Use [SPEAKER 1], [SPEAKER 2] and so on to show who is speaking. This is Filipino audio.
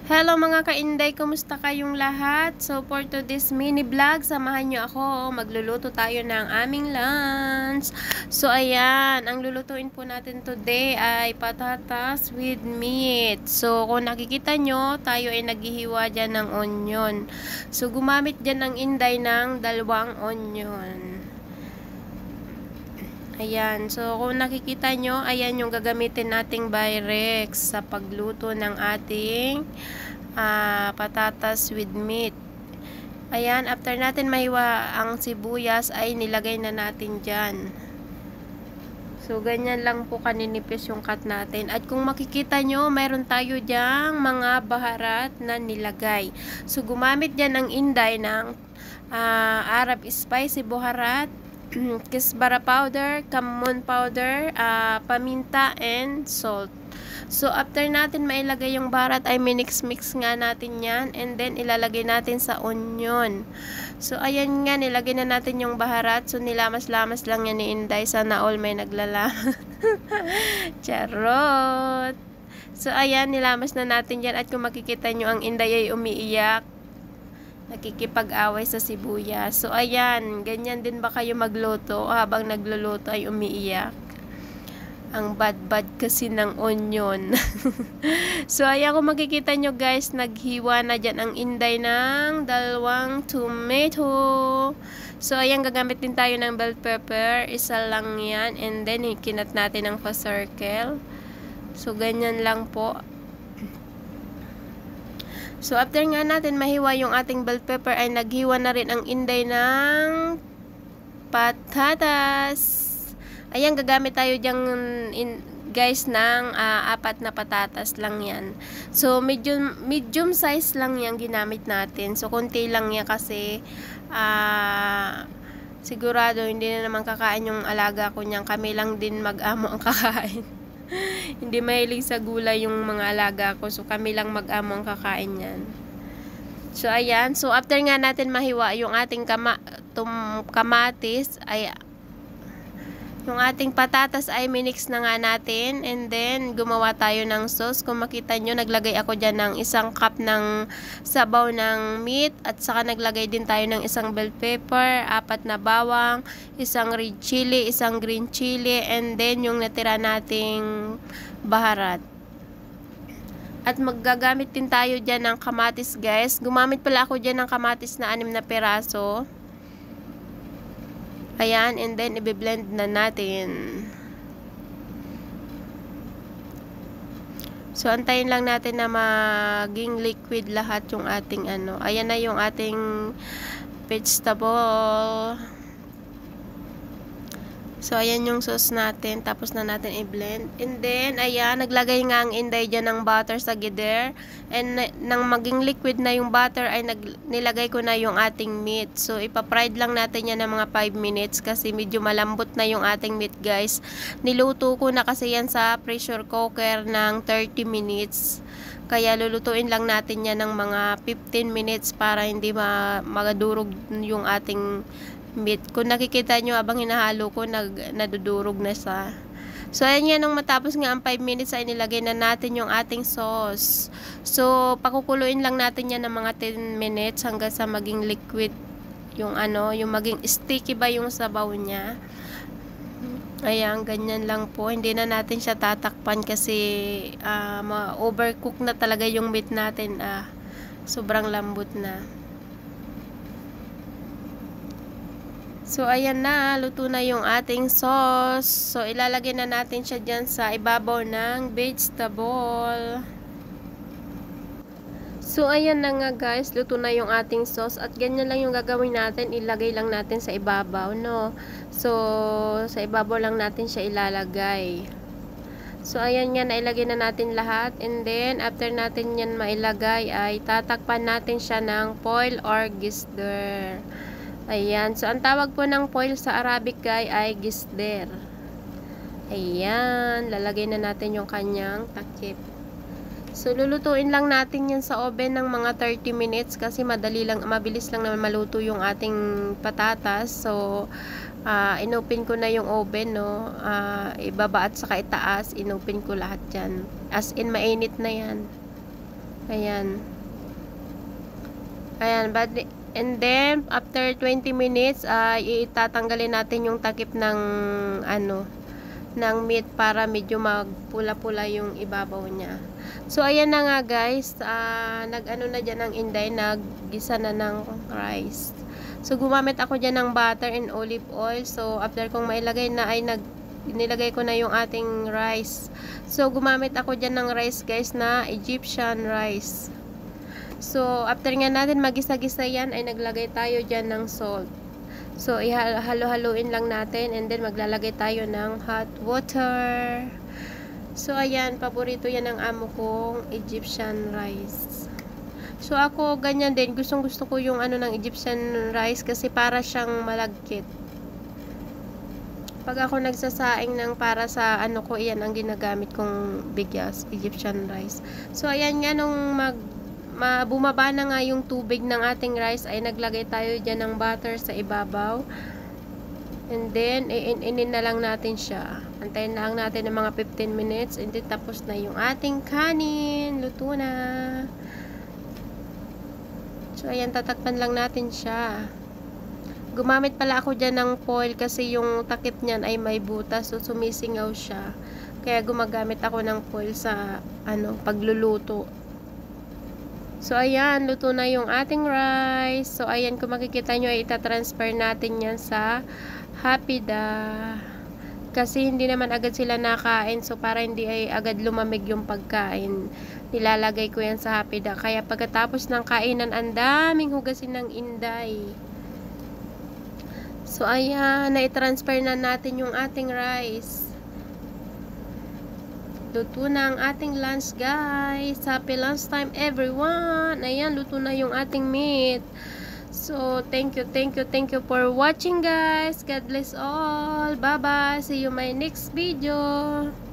[SPEAKER 1] Hello mga kainday, kumusta kayong lahat? So for today's mini vlog, samahan nyo ako. Magluluto tayo ng aming lunch. So ayan, ang lulutuin po natin today ay patatas with meat. So kung nakikita nyo, tayo ay naghihiwa dyan ng onion. So gumamit dyan ng inday ng 2 onion. Ayan, so kung nakikita nyo, ayan yung gagamitin nating Pyrex sa pagluto ng ating patatas with meat. Ayan, after natin mahiwa ang sibuyas, ay nilagay na natin dyan. So, ganyan lang po kaninipis yung cut natin. At kung makikita nyo, mayroon tayo dyang mga baharat na nilagay. So, gumamit dyan ng inday ng Arab spicy baharat, kisbara powder, kamon powder, paminta, and salt. So, after natin mailagay yung baharat, ay minix-mix nga natin yan. And then, ilalagay natin sa onion. So, ayan nga, nilagay na natin yung baharat. So, nilamas-lamas lang yan ni Inday. Sana all may naglala. Charot! So, ayan, nilamas na natin yan. At kung makikita nyo, ang Inday ay umiiyak. Nakikipag-away sa sibuyas. So, ayan, ganyan din ba kayo magluto habang nagluluto ay umiiyak? Ang bad-bad kasi ng onion. So, ayan, kung makikita nyo guys, naghiwa na dyan ang Inday ng 2 tomato. So, ayan, gagamit din tayo ng bell pepper. Isa lang yan. And then, ikinat natin ng pa-circle. So, ganyan lang po. So, after nga natin mahiwa yung ating bell pepper, ay naghiwa na rin ang Inday ng patatas. Ayan, gagamit tayo dyan, guys, ng 4 na patatas lang yan. So, medium size lang yan ginamit natin. So, konti lang yan kasi sigurado hindi na naman kakain yung alaga ko niyan. Kami lang din mag-amo ang kakain. Hindi mahilig sa gulay yung mga alaga ko. So, kami lang mag-amo ang kakain yan. So, ayan. So, after nga natin mahiwa yung ating kamatis, ay yung ating patatas ay minix na nga natin. And then, gumawa tayo ng sauce. Kung makita nyo, naglagay ako dyan ng 1 cup ng sabaw ng meat. At saka naglagay din tayo ng 1 bell pepper, 4 na bawang, 1 red chili, 1 green chili, and then yung natira nating baharat. At maggagamit din tayo dyan ng kamatis, guys. Gumamit pala ako dyan ng kamatis na 6 na peraso. Ayan, and then i-blend na natin. So, antayin lang natin na maging liquid lahat yung ating ano. Ayan na yung ating vegetable. So, ayan yung sauce natin. Tapos na natin i-blend. And then, ayan, naglagay nga ang Inday dyan ng butter sa gider. And nang maging liquid na yung butter, ay nilagay ko na yung ating meat. So, ipa-fried lang natin yan ng mga 5 minutes kasi medyo malambot na yung ating meat, guys. Niluto ko na kasi yan sa pressure cooker ng 30 minutes. Kaya lulutuin lang natin yan ng mga 15 minutes para hindi magadurog yung ating meat. Kung nakikita nyo, abang hinahalo ko, nadudurog na siya. So, ayan yan, nung matapos nga ang 5 minutes, ay nilagay na natin yung ating sauce. So, pakukuluin lang natin yan ng mga 10 minutes hanggang sa maging liquid yung ano, yung maging sticky ba yung sabaw niya. Ayan, ganyan lang po. Hindi na natin siya tatakpan kasi ma-overcook na talaga yung meat natin. Sobrang lambot na. So, ayan na. Luto na yung ating sauce. So, ilalagay na natin siya dyan sa ibabaw ng vegetable. So, ayan na nga guys. Luto na yung ating sauce. At ganyan lang yung gagawin natin. Ilagay lang natin sa ibabaw, no? So, sa ibabaw lang natin siya ilalagay. So, ayan nga. Nailagay na natin lahat. And then, after natin yan mailagay, ay tatakpan natin siya ng foil or gisder. Ayan. So, ang tawag po ng foil sa Arabic ay gisder. Ayan. Lalagay na natin yung kanyang takip. So, lulutuin lang natin yan sa oven ng mga 30 minutes kasi mabilis lang naman maluto yung ating patatas. So, inopen ko na yung oven, no. Ibaba at saka itaas. Inopen ko lahat dyan. As in, mainit na yan. Ayan. Ayan, but and then after 20 minutes ay itatanggalin natin yung takip ng ng meat para medyo magpula-pula yung ibabaw niya. So ayan na nga guys, nag-ano na diyan ng inday, naggisa na ng rice. So gumamit ako diyan ng butter and olive oil. So after kong mailagay na ay nilagay ko na yung ating rice. So gumamit ako diyan ng rice guys na Egyptian rice. So, after nga natin magisa-gisa yan, ay naglagay tayo dyan ng salt. So, ihalo-haluin lang natin and then maglalagay tayo ng hot water. So, ayan, paborito yan ng amo kong Egyptian rice. So, ako ganyan din. Gustong-gusto ko yung ng Egyptian rice kasi para siyang malagkit. Pag ako nagsasaing ng para sa ko, iyan ang ginagamit kong bigas, Egyptian rice. So, ayan nga nung bumaba na nga yung tubig ng ating rice ay naglagay tayo dyan ng butter sa ibabaw and then iinin na lang natin siya. Antayin lang natin ng mga 15 minutes and then tapos na yung ating kanin, luto na. So ayan, tatakpan lang natin siya. Gumamit pala ako dyan ng foil kasi yung takip niyan ay may butas, so sumisingaw siya, kaya gumagamit ako ng foil sa pagluluto. So, ayan, luto na yung ating rice. So, ayan, kung makikita nyo, ay itatransfer natin yan sa Hapida. Kasi hindi naman agad sila nakain. So, para hindi ay agad lumamig yung pagkain, nilalagay ko yan sa Hapida. Kaya pagkatapos ng kainan, ang daming hugasin ng inday. So, ayan, na-transfer na natin yung ating rice. Luto na ang ating lunch guys. Happy lunch time everyone. Ayan, luto na yung ating meat. So, thank you for watching guys. God bless all. Bye bye. See you my next video.